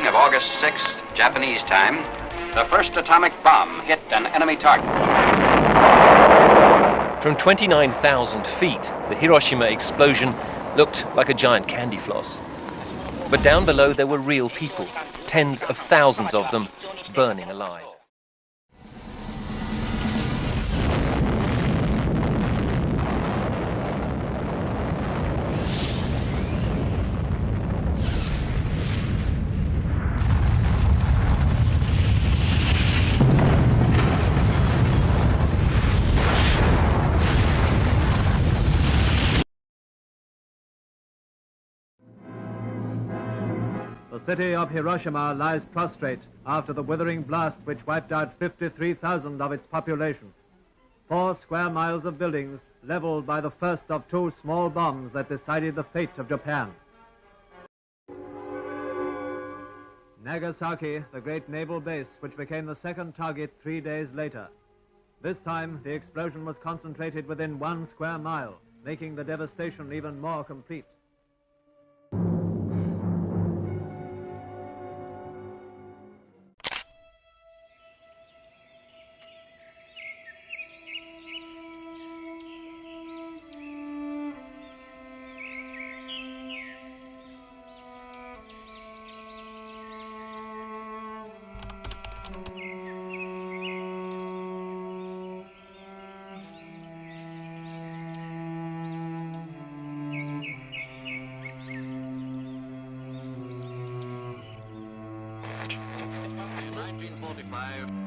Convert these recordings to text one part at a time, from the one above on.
of August 6th, Japanese time, the first atomic bomb hit an enemy target. From 29,000 feet, the Hiroshima explosion looked like a giant candy floss. But down below there were real people, tens of thousands of them, burning alive. The city of Hiroshima lies prostrate after the withering blast which wiped out 53,000 of its population. 4 square miles of buildings leveled by the first of 2 small bombs that decided the fate of Japan. Nagasaki, the great naval base which became the second target 3 days later. This time, the explosion was concentrated within 1 square mile, making the devastation even more complete.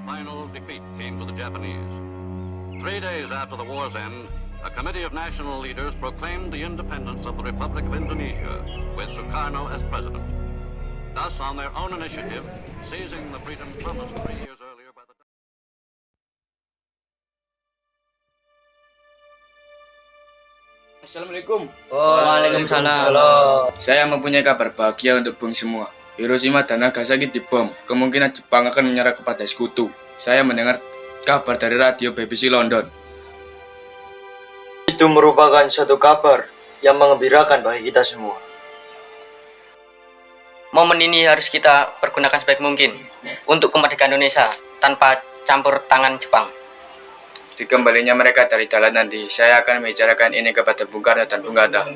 Final defeat came to the Japanese. 3 days after the war's end, a committee of national leaders proclaimed the independence of the Republic of Indonesia, with Sukarno as president. Thus, on their own initiative, seizing the freedom promised 3 years earlier by the... Assalamualaikum. Waalaikumsalam. Saya mempunyai kabar bahagia untuk Bung semua. Hiroshima dan Nagasaki dibom. Kemungkinan Jepang akan menyerah kepada sekutu. Saya mendengar kabar dari radio BBC London. Itu merupakan suatu kabar yang mengembirakan bagi kita semua. Momen ini harus kita pergunakan sebaik mungkin untuk kemerdekaan Indonesia tanpa campur tangan Jepang. Dikembalinya mereka dari dalam nanti, saya akan membicarakan ini kepada Bung Karno dan Bung Hatta.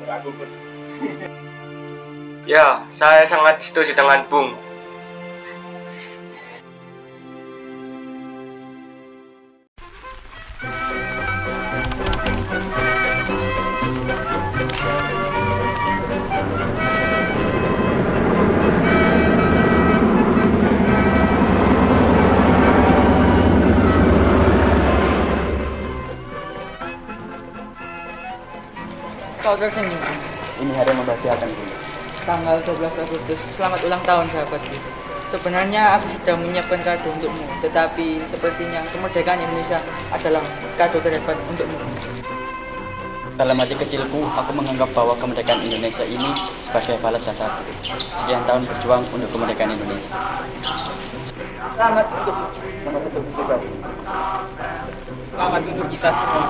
Ya, saya sangat setuju dengan Bung. Kau tersenyum. Ini hari yang membahagiakan, Bung. Tanggal 12 Agustus, selamat ulang tahun sahabatku. Sebenarnya aku sudah menyiapkan kado untukmu, tetapi sepertinya kemerdekaan Indonesia adalah kado terhebat untukmu. Dalam hati kecilku, aku menganggap bahwa kemerdekaan Indonesia ini sebagai balas jasa sekian tahun berjuang untuk kemerdekaan Indonesia. Selamat untukmu. Selamat untuk juga. Selamat untuk kita semua.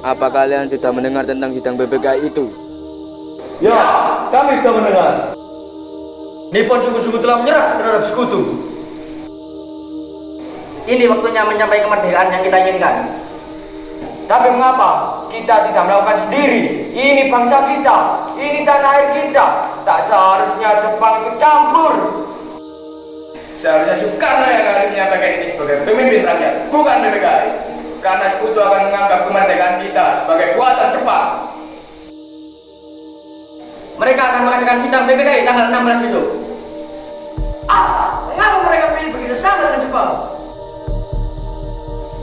Apa kalian sudah mendengar tentang sidang PPKI itu? Ya, kami sudah mendengar. Nippon sungguh-sungguh telah menyerah terhadap sekutu. Ini waktunya mencapai kemerdekaan yang kita inginkan. Tapi mengapa kita tidak melakukan sendiri? Ini bangsa kita, ini tanah air kita. Tak seharusnya Jepang ikut campur. Seharusnya Soekarno yang harus menyampaikan ini sebagai pemimpin rakyat, bukan PPKI. Karena sekutu akan menganggap kemerdekaan kita sebagai buatan Jepang. Mereka akan mengadakan sidang PPKI tanggal 16 itu. Mengapa mereka pilih begitu sama dengan Jepang?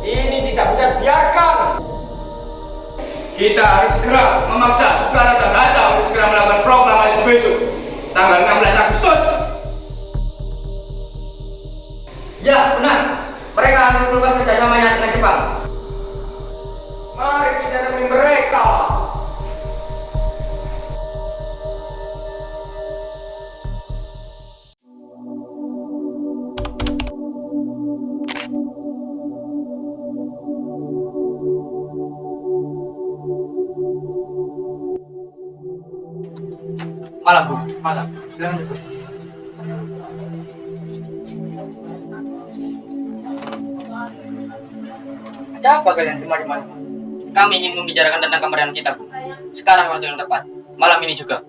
Ini tidak bisa dibiarkan. Kita harus segera memaksa Soekarno dan Hatta untuk segera melakukan proklamasi besok, tanggal 16 Agustus. Ya, benar. Mereka harus berubah kerjasamanya dengan Jepang. Mari kita demi mereka. Malam, Bu. Malam. Silakan duduk. Ada apa kalian kemari malam? Kami ingin membicarakan tentang kemerdekaan kita, Bu. Sekarang waktu yang tepat. Malam ini juga.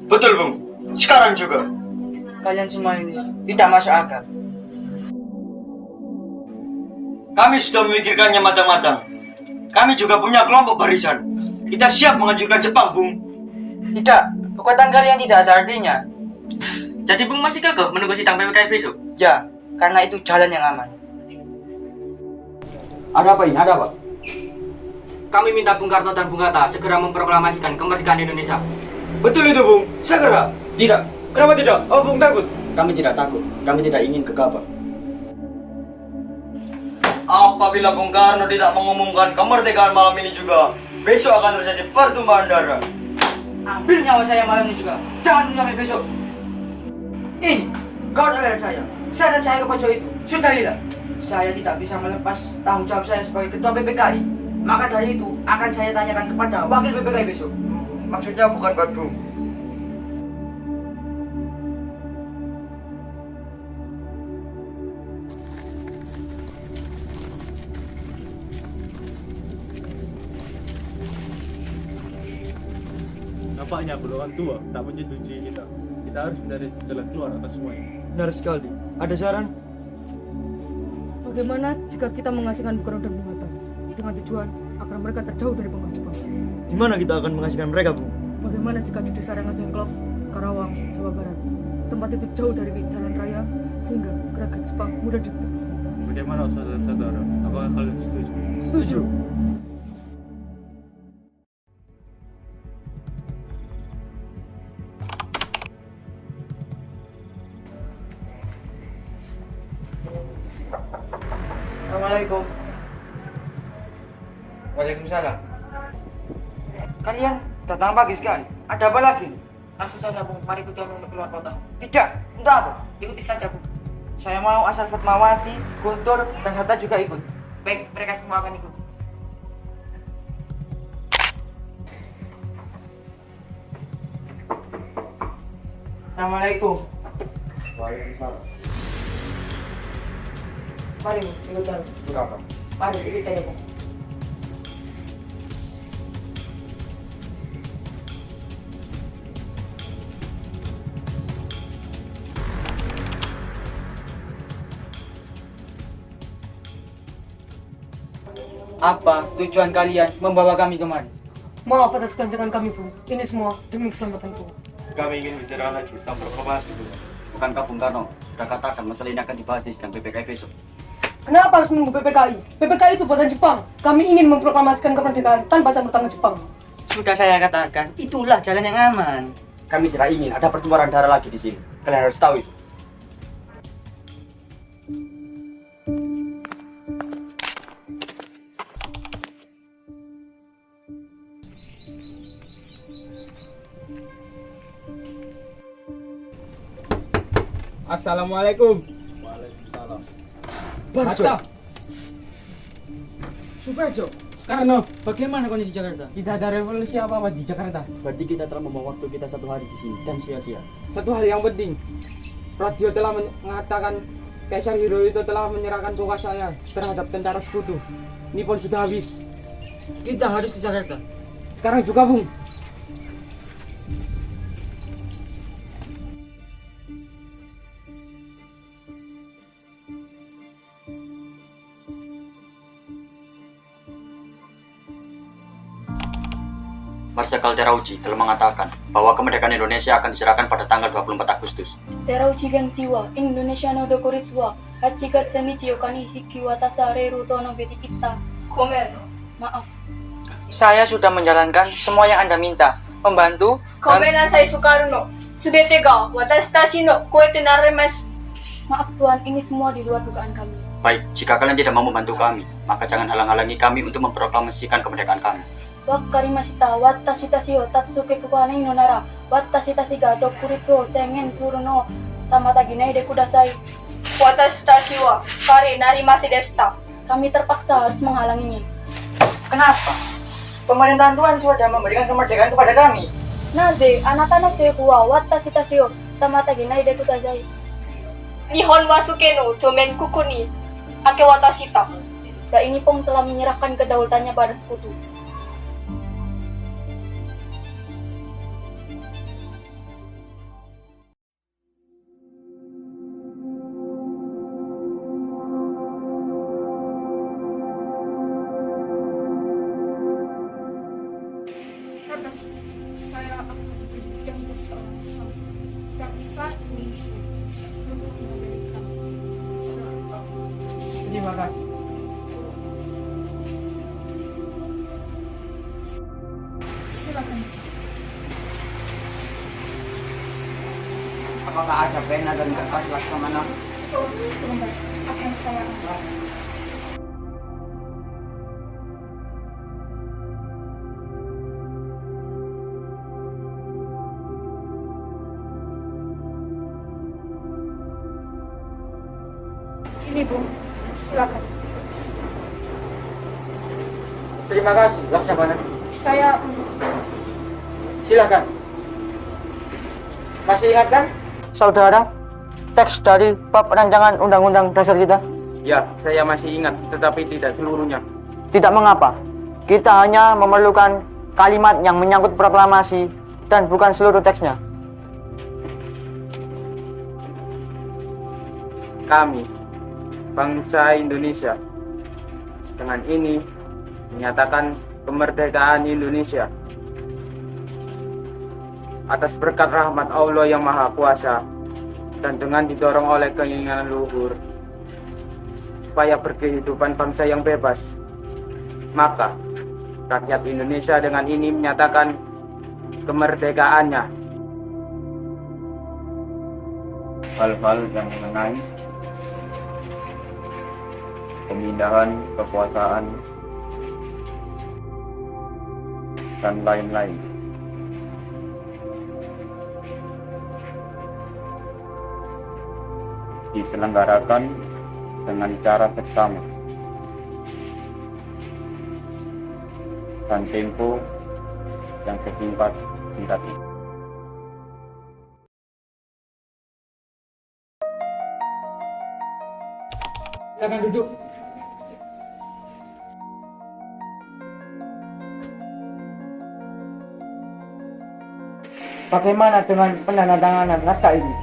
Betul, Bung. Sekarang juga. Kalian semua ini tidak masuk akal. Kami sudah memikirkannya matang-matang. Kami juga punya kelompok barisan. Kita siap mengajukan Jepang, Bung. Tidak, kekuatan kalian tidak ada artinya. Jadi Bung masih gagah menunggu sidang PPKI besok? Ya, karena itu jalan yang aman. Ada apa ini? Ada apa? Kami minta Bung Karno dan Bung Hatta segera memproklamasikan kemerdekaan Indonesia. Betul itu, Bung. Segera. Tidak, Kenapa tidak? Oh, Bung takut. kami tidak takut. Kami tidak ingin gegabah. Apabila Bung Karno tidak mengumumkan kemerdekaan malam ini juga, besok akan terjadi pertumpahan darah. Ambil nyawa saya malam ini juga. Jangan sampai besok. Ini, kau adalah saya. Saran saya ke pojok itu. Sudahilah. Saya tidak bisa melepas tanggung jawab saya sebagai ketua PPKI. Maka dari itu akan saya tanyakan kepada wakil PPKI besok. Maksudnya bukan buat Bung. Nampaknya golongan tua tak menyetujui kita. Kita harus mencari jalan keluar atas semuanya. Benar sekali. Ada saran? Bagaimana jika kita mengasingkan Bung Karno dan Bung Hatta dengan tujuan agar mereka terjauh dari pengaruh Jepang? Di mana kita akan mengasihkan mereka, Bung? Bagaimana jika di desa Rengasem Klop, Karawang, Jawa Barat? Tempat itu jauh dari jalan raya sehingga gerak Jepang mudah dideteksi. Bagaimana saudara-saudara? Apakah kalian setuju? Setuju. Assalamualaikum. Waalaikumsalam. Kalian datang pagi sekali. Ada apa lagi? Langsung saja Bung, mari ikuti kami untuk keluar kota. Tidak. Untuk apa? Ikuti saja Bung. Saya mau asal Fatmawati, Guntur, dan Hatta juga ikut. Baik, mereka semua akan ikut. Assalamualaikum. Waalaikumsalam. Mari Bung, ikut kami. Berapa? Mari ikut saya Bung. Apa tujuan kalian membawa kami kemari? Maaf atas kelancangan kami Bung. Ini semua demi keselamatanku. Kami ingin bicara lagi tentang proklamasi dulu. Bukankah Bung Karno sudah katakan masalah ini akan dibahas di sidang PPKI besok? Kenapa harus menunggu PPKI? PPKI itu buatan Jepang. Kami ingin memproklamasikan kemerdekaan tanpa campur tangan Jepang. Sudah saya katakan, itulah jalan yang aman. Kami tidak ingin ada pertumpahan darah lagi di sini. Kalian harus tahu itu. Assalamualaikum. Waalaikumsalam. Hatta. Suparjo, Karno, bagaimana kondisi Jakarta? tidak ada revolusi apa-apa di Jakarta. Berarti kita telah membawa waktu kita 1 hari di sini dan sia-sia. Satu hal yang penting, radio telah mengatakan Kaisar Hirohito telah menyerahkan kekuasaannya terhadap tentara sekutu. Nippon sudah habis. Kita harus ke Jakarta. Sekarang juga, Bung. Marsikal Terauchi telah mengatakan bahwa kemerdekaan Indonesia akan diserahkan pada tanggal 24 Agustus. Terauchi Gensiwa, Indonesia no Dokuritsuwa, Hachigat Senichi Yokani Hiki Watasa Reru Tono Beti Kita. Komen. Maaf. Saya sudah menjalankan semua yang Anda minta. Membantu. Komenasai Soekarno. Subete ga watashi tachi no koete naremasu. Maaf Tuan, ini semua di luar dugaan kami. Baik, jika kalian tidak mau membantu kami, maka jangan halang-halangi kami untuk memproklamasikan kemerdekaan kami. Wakarimashita, watashi tashi o tatsuke kuganai no nara, watashi tashi ga dokuritsu o sengen suru no samataginai de kudasai. Watashi tashi wa kare narimase deshita. Kami terpaksa harus menghalanginya. Kenapa? Pemerintahan Tuhan sudah memberikan kemerdekaan kepada kami. Naze, anata no seku wa watashi tashi wo samata ginai de kudasai. Nihon wa suke no jomen kuku ni ake watashi ta. Dan ini Pong telah menyerahkan kedaulatannya pada sekutu. Atas saya akan berjanji bersama bangsa Indonesia untuk memberikan serta. Terima kasih. Silakan. Apakah ada pena dan kertas Laksamana? Oh, sebentar. Akan saya angkat. Ini Bu, silakan. Terima kasih, Laksamana. Saya Silakan. Masih ingat kan, saudara, teks dari bab rancangan undang-undang dasar kita? Ya, saya masih ingat, tetapi tidak seluruhnya. Tidak mengapa. Kita hanya memerlukan kalimat yang menyangkut proklamasi dan bukan seluruh teksnya. Kami, bangsa Indonesia, dengan ini menyatakan kemerdekaan Indonesia atas berkat rahmat Allah yang Maha Kuasa dan dengan didorong oleh keinginan luhur supaya berkehidupan bangsa yang bebas, maka rakyat Indonesia dengan ini menyatakan kemerdekaannya. Hal-hal yang mengenai pemindahan kekuasaan dan lain-lain diselenggarakan dengan cara seksama dan tempo yang sesingkat-singkatnya. Silakan duduk. Bagaimana dengan penandatanganan naskah ini?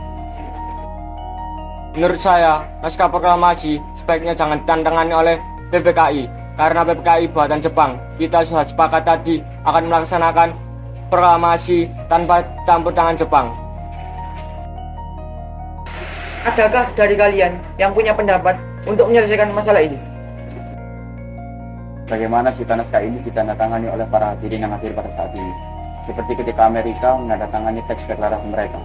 Menurut saya, naskah proklamasi sebaiknya jangan ditantangani oleh PPKI karena PPKI buatan Jepang. Kita sudah sepakat tadi akan melaksanakan proklamasi tanpa campur tangan Jepang. Adakah dari kalian yang punya pendapat untuk menyelesaikan masalah ini? Bagaimana jika naskah ini ditandatangani oleh para hadirin yang hadir pada saat ini, seperti ketika Amerika menandatangani teks deklarasi mereka?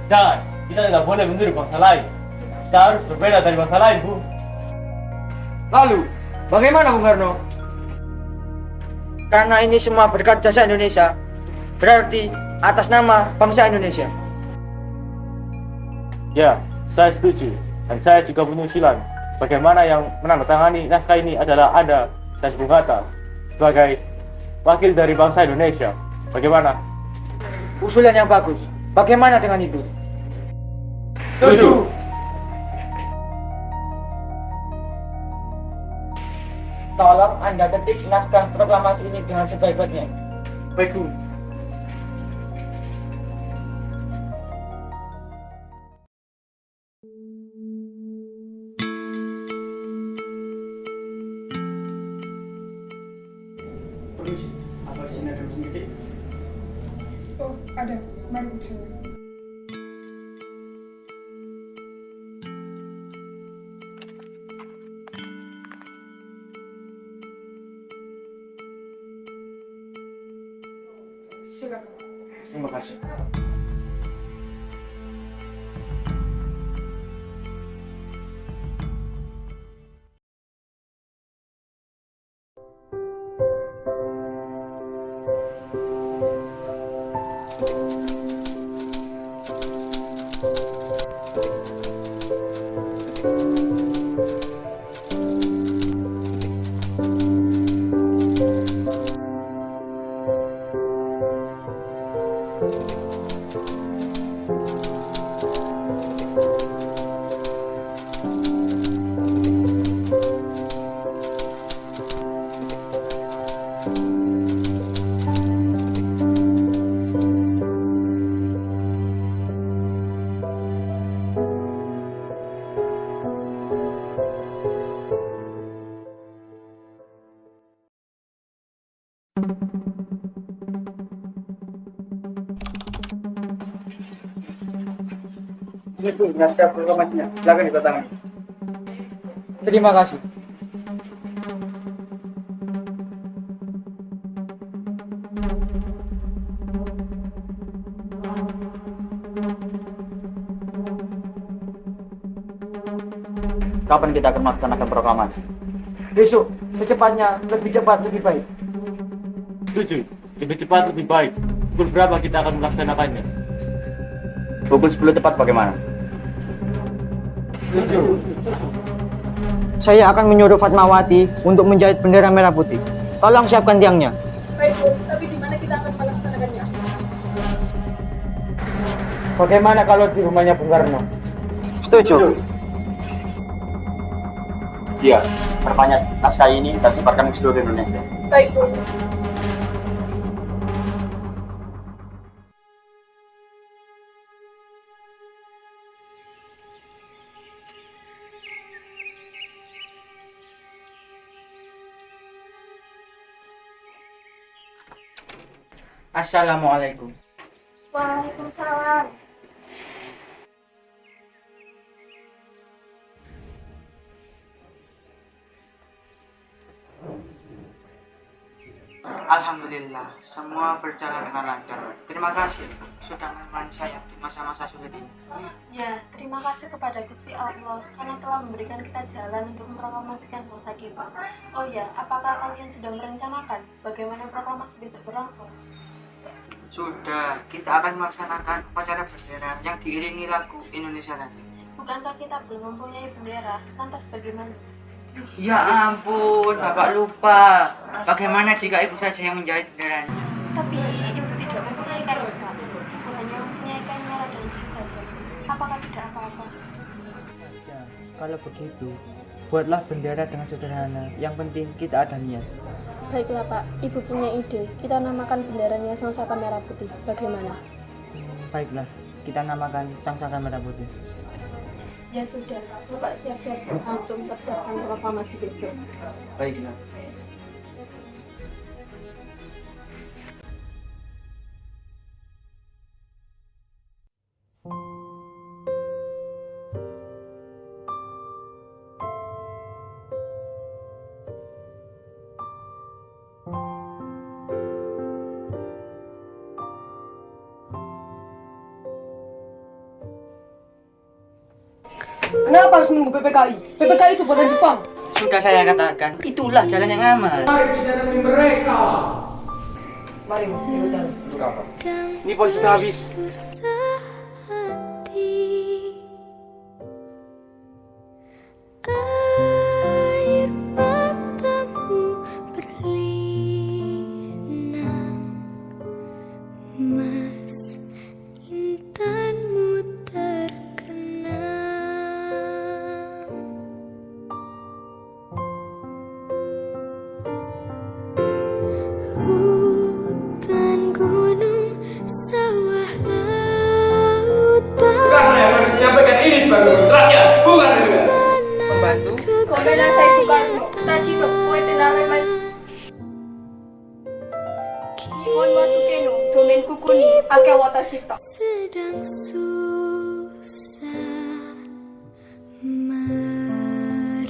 Jangan, kita tidak boleh meniru bangsa lain. Kita harus berbeda dari bangsa lain, Bu. Lalu, bagaimana Bung Karno? Karena ini semua berkat jasa Indonesia, berarti atas nama bangsa Indonesia. Ya, saya setuju. Dan saya juga menyusulkan bagaimana yang menandatangani naskah ini adalah Anda dan Bung Hatta sebagai wakil dari bangsa Indonesia. Bagaimana? Usulan yang bagus. Bagaimana dengan itu? Setuju. Tolong Anda ketik naskah proklamasi ini dengan sebaik-baiknya. Baik, Bu. Permisi, apa di sini ada mesin ketik? Oh, ada. Mari ikut saya. Silakan. Terima kasih. Ini Bu, naskah proklamasinya. Silakan ditandatangani. Terima kasih. Kapan kita akan melaksanakan proklamasi? Besok, secepatnya, lebih cepat, lebih baik. Setuju. Lebih cepat, lebih baik. Pukul berapa kita akan melaksanakannya? Pukul 10 tepat bagaimana? Saya akan menyuruh Fatmawati untuk menjahit bendera merah putih. Tolong siapkan tiangnya. Baik Bu, tapi di mana kita akan melaksanakannya? Bagaimana kalau di rumahnya Bung Karno? Setuju. Iya, perbanyak naskah ini dan sebarkan ke seluruh Indonesia. Baik Bu. Assalamualaikum. Waalaikumsalam. Alhamdulillah, semua berjalan dengan lancar. Terima kasih sudah menemani saya di masa-masa sulit ini. Ya, terima kasih kepada Gusti Allah karena telah memberikan kita jalan untuk memproklamasikan bangsa kita. Oh ya, apakah kalian sudah merencanakan bagaimana proklamasi besok berlangsung? Sudah, kita akan melaksanakan upacara bendera yang diiringi lagu Indonesia Raya. Bukankah kita belum mempunyai bendera? Lantas bagaimana? Ya ampun, Bapak lupa. Bagaimana jika ibu saja yang menjahit benderanya? Tapi ibu tidak mempunyai kain, Pak. Ibu hanya mempunyai kain merah dan biru saja. Apakah tidak apa-apa? Ya, kalau begitu, buatlah bendera dengan sederhana. Yang penting kita ada niat. Baiklah Pak, Ibu punya ide. Kita namakan benderanya Sang Saka Merah Putih. Bagaimana? Baiklah, kita namakan Sang Saka Merah Putih. Ya sudah, Bapak siap-siap untuk mempersiapkan proklamasi besok. Baiklah. Kenapa harus menunggu PPKI? PPKI itu buatan Jepang. Sudah saya katakan, itulah jalan yang aman. Mari kita demi mereka. Mari, kita Untuk apa? Ini pun sudah habis. Membantu? Komenan saya Soekarno, stasi Kepuetenare Mas. Nihon Masukeno, domain kukuni, ake watashita. Sedang susah merintih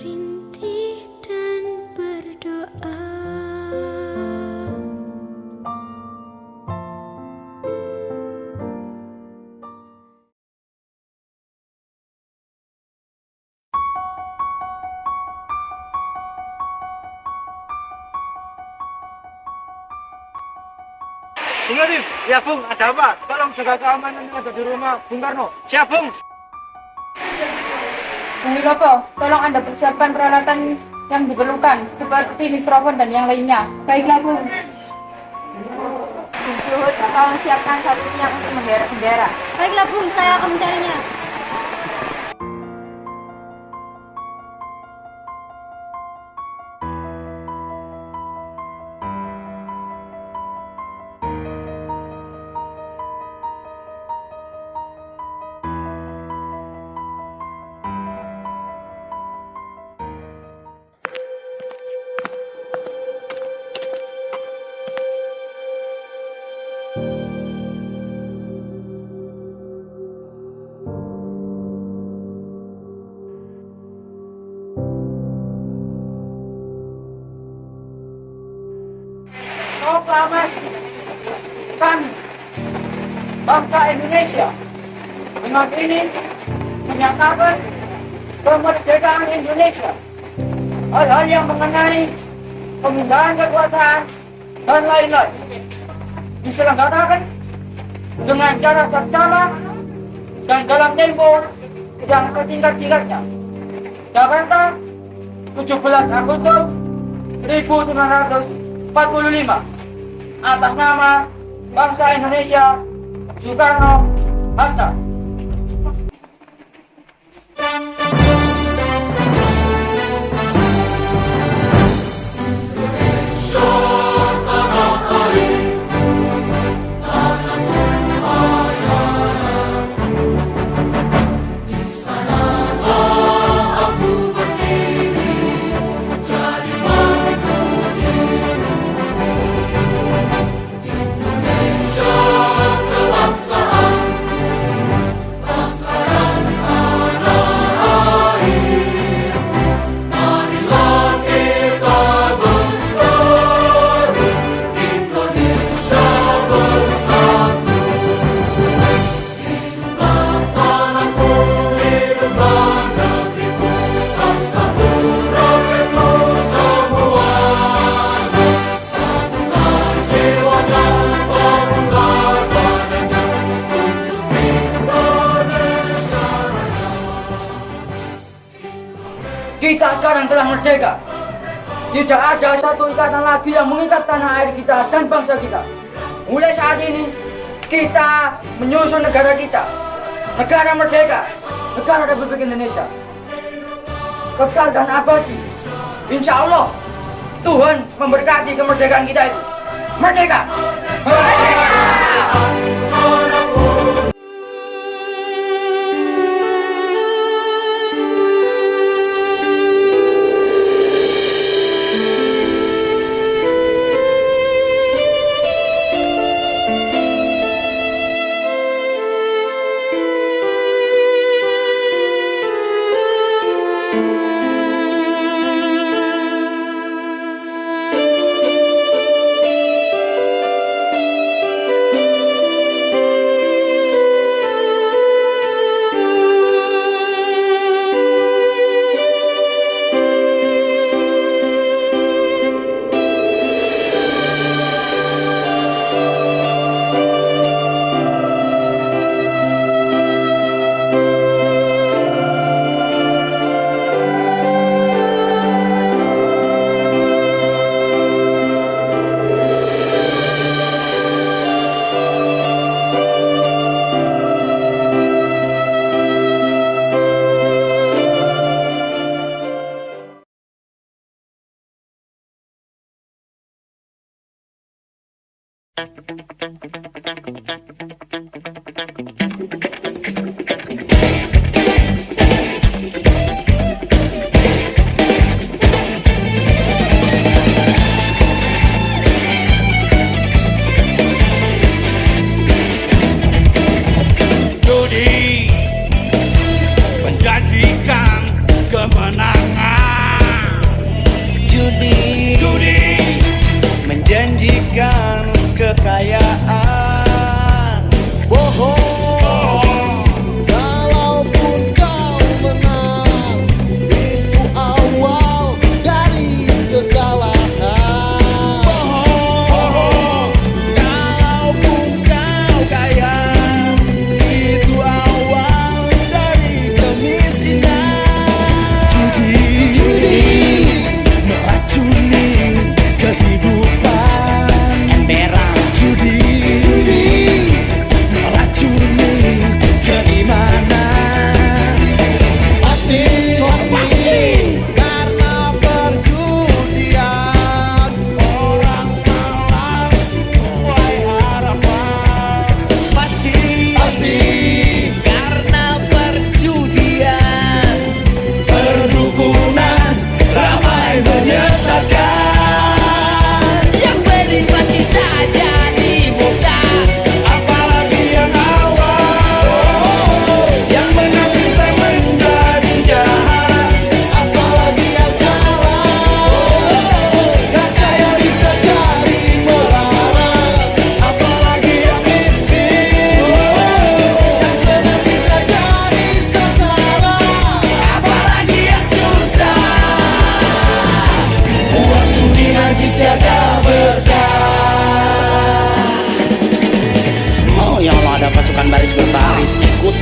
dan berdoa. Bung Nadif, ya Bung, ada apa? Tolong jaga keamanan yang ada di rumah Bung Karno. Siap Bung. Bung Wilopo, tolong Anda persiapkan peralatan yang diperlukan, seperti mikrofon dan yang lainnya. Baiklah Bung. Bung Suhud, tolong siapkan satu tiang untuk menderek bendera. Baiklah Bung, saya akan mencarinya. proklamasikan bangsa Indonesia. Dengan ini menyatakan kemerdekaan Indonesia. Hal-hal yang mengenai pemindahan kekuasaan dan lain-lain diselenggarakan dengan cara saksama dan dalam tempo yang sesingkat-singkatnya. Jakarta, 17 Agustus 1945. Atas nama bangsa Indonesia, Soekarno-Hatta. Kita sekarang telah merdeka. Tidak ada satu ikatan lagi yang mengikat tanah air kita dan bangsa kita. Mulai saat ini, kita menyusun negara kita. Negara merdeka, negara Republik Indonesia. Kekal dan abadi. Insya Allah, Tuhan memberkati kemerdekaan kita itu. Merdeka! Merdeka! Judi menjanjikan kemenangan. Judi menjanjikan kekayaan. baris berbaris ikut